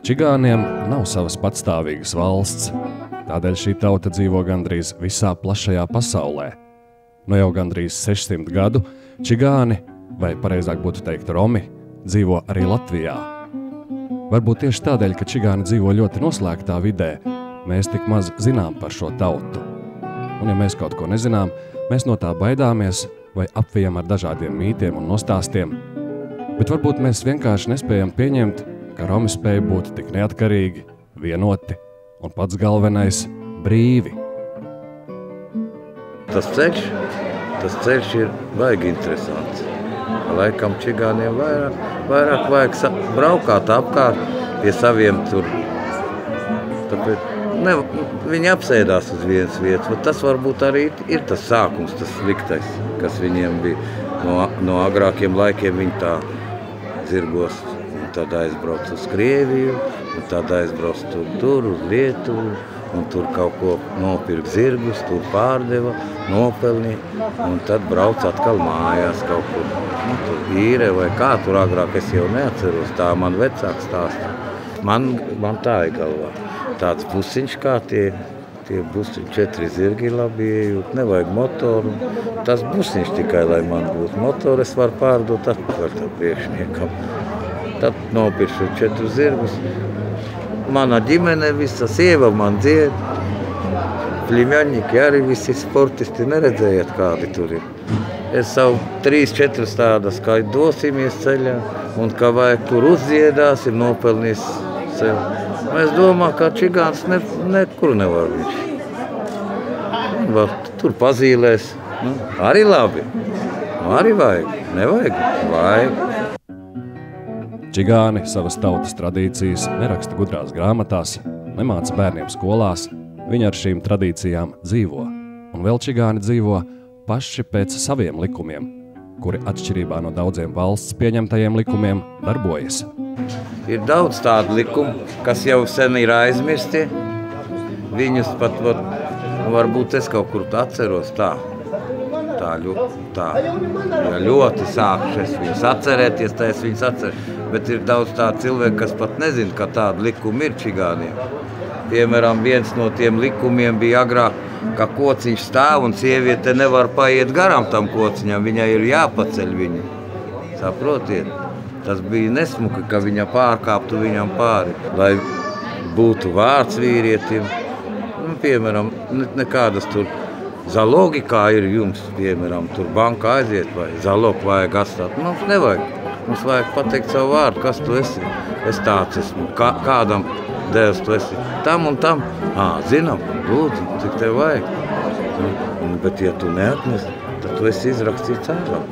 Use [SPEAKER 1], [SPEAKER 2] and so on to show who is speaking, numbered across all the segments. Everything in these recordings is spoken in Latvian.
[SPEAKER 1] Čigāniem nav savas patstāvīgas valsts, tādēļ šī tauta dzīvo gandrīz visā plašajā pasaulē. No jau gandrīz 600 gadu čigāni, vai pareizāk būtu teikt romi, dzīvo arī Latvijā. Varbūt tieši tādēļ, ka čigāni dzīvo ļoti noslēgtā vidē, mēs tik maz zinām par šo tautu. Un ja mēs kaut ko nezinām, mēs no tā baidāmies vai apvijam ar dažādiem mītiem un nostāstiem, bet varbūt mēs vienkārši nespējam pieņemt, ka romi spēja būt tik neatkarīgi, vienoti un pats galvenais – brīvi.
[SPEAKER 2] Tas ceļš ir baigi interesants. Laikam čigāniem vairāk vajag braukāt apkārt pie saviem tur. Tāpēc viņi apsēdās uz vienas vietas, bet tas varbūt arī ir tas sākums, tas sliktais, kas viņiem bija no agrākiem laikiem. Viņi tā zirgos, un tad aizbrauc uz Krieviju, un tad aizbrauc tur uz Lietuvu, un tur kaut ko nopirka zirgus, tur pārdeva, nopelnīja, un tad brauc atkal mājās kaut kur. Tur īre vai kā tur agrāk, es jau neatceros, tā man vecāks stāsta. Man tā ir galvā. Tāds busiņš kā tie busiņi, 4 zirgi labi iejūt, nevajag motoru. Tas busiņš tikai, lai man būtu motoru, es varu pārdot atpakaļ tam priekšniekam. Tad nopiršu 4 zirgus. Mana ģimene, visa sieva man dzied. Pļiņaņņiki arī visi sportisti, neredzējāt, kādi tur ir. Es savu 3-4 tādas, kā dosimies ceļā, un kā vajag tur uzdziedāsim, nopelnīs sev. Es domāju, ka čigāns nekur nevar viņš. Tur pazīlēs, arī labi. Arī vajag, nevajag, vajag.
[SPEAKER 1] Čigāni savas tautas tradīcijas neraksta gudrās grāmatās, nemāca bērniem skolās, viņi ar šīm tradīcijām dzīvo. Un vēl čigāni dzīvo paši pēc saviem likumiem, kuri atšķirībā no daudziem valsts pieņemtajiem likumiem darbojas.
[SPEAKER 2] Ir daudz tādu likumu, kas jau sen ir aizmirsti. Viņus pat varbūt es kaut kur atceros tā. Ja ļoti sākšu es viņus atcerēties, tā es viņus atceru. Bet ir daudz tādu cilvēku, kas pat nezina, ka tāda likuma ir čigāniem. Piemēram, viens no tiem likumiem bija agrāk, ka kociņš stāv un sieviete nevar paiet garām tam kociņam, viņai ir jāpaceļ viņu. Saprotiet? Tas bija nesmuki, ka viņa pārkāptu viņam pāri, lai būtu vārds vīrietim. Piemēram, nekādas tur zalogi, kā ir jums, piemēram, tur bankā aiziet vai zalogu vajag atstāt. Mums nevajag. Mums vajag pateikt savu vārdu, kas tu esi. Es tāds esmu. Kādam dēls tu esi? Tam un tam. Zinām, lūdzu, cik tev vajag. Bet ja tu neatnes, tad tu esi izrakstīts ārā.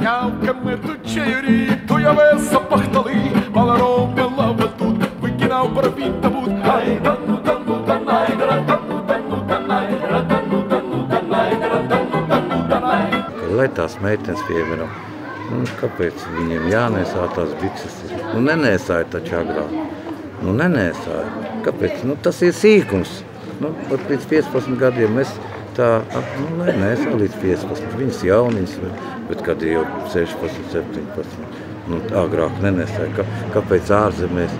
[SPEAKER 3] Някъм тучери, тояве са пахтали, маларо мелава тут, выкинал парфин табут. Ай, данну, данну, данай, данну, данну, данай, данну, данну, данай, данну, данну, данай.
[SPEAKER 2] Lai tās meitenes, piemēram, kāpēc viņiem jānesā tās bikses? Nenēsāja taču agrāk. Nenēsāja. Kāpēc? Tas ir sīkums. Pat līdz 15 gadiem mēs tā, lai nesā līdz 15. Viņas jauniņas, bet kad jau 16, 17. Agrāk nenesāja. Kāpēc ārzemēs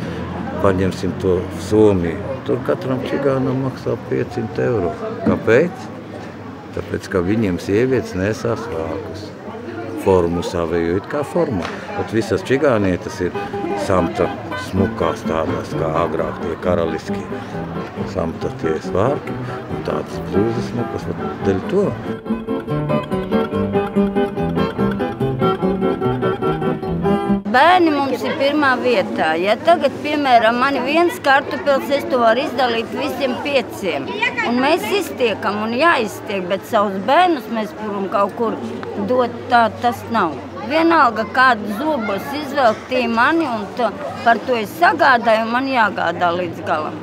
[SPEAKER 2] paņemsim to Somiju? Tur katram čigānam maksā 500 eiro. Kāpēc? Tāpēc, ka viņiem sievietes nesā svākus. Formu savēju, it kā formā. Bet visas čigānietes ir samta smukās tādās, kā agrāk tie karaliskie. Samta tie svārki un tādas blūzas smukas, dēļ to.
[SPEAKER 4] Bērni mums ir pirmā vietā. Ja tagad, piemēram, man viens kartupels, es to varu izdalīt visiem 5. Un mēs iztiekam un jāiztiek, bet savus bērnus mēs varam kaut kur dot, tā tas nav. Vienalga, kādu zobos izvelk tie mani, un par to es sagādāju, un man jāgādā līdz galam.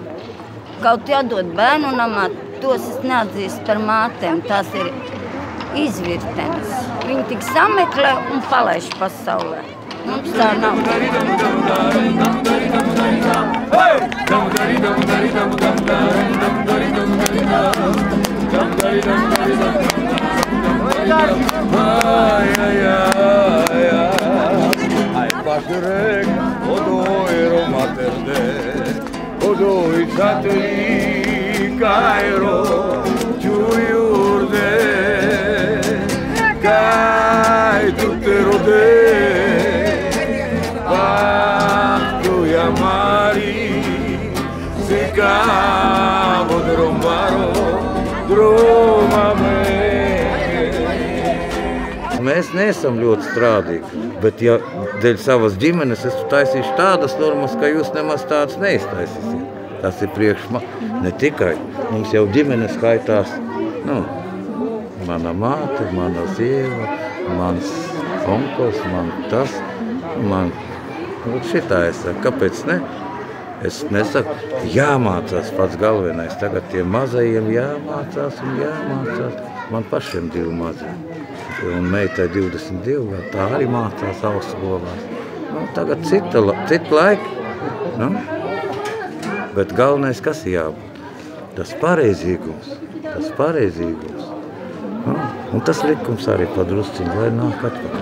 [SPEAKER 4] Kaut jādod bērnu namā, tos es neatzīstu par mātēm, tās ir izvirtenes. Viņi tik sameklē un palaiž pasaulē. Mums tā nav.
[SPEAKER 2] Ai pașurec, o doi romaterde, o doi satui cairo, ciuriurde, cai tutte rode, tu yamari, se cavo drombaro, dromame. Mēs neesam ļoti strādīgi, bet ja dēļ savas ģimenes es taisīšu tādas normas, ka jūs nemaz tādas neiztaisīsiet. Tas ir priekš ne tikai. Mums jau ģimenes skaitās, mana māte, mana sieva, mans onkls, man tas, man šitā es saku, kāpēc ne? Es nesaku, jāmācās pats galvenais, tagad tiem mazajiem jāmācās un jāmācās. Man pašiem 2 mazie. Un meitai 22, tā arī mācās augstskolās. Tagad cita laika. Bet galvenais, kas ir jābūt? Tas pareizīgums. Un tas likums arī padrusciņ, lai nāk atpakaļ.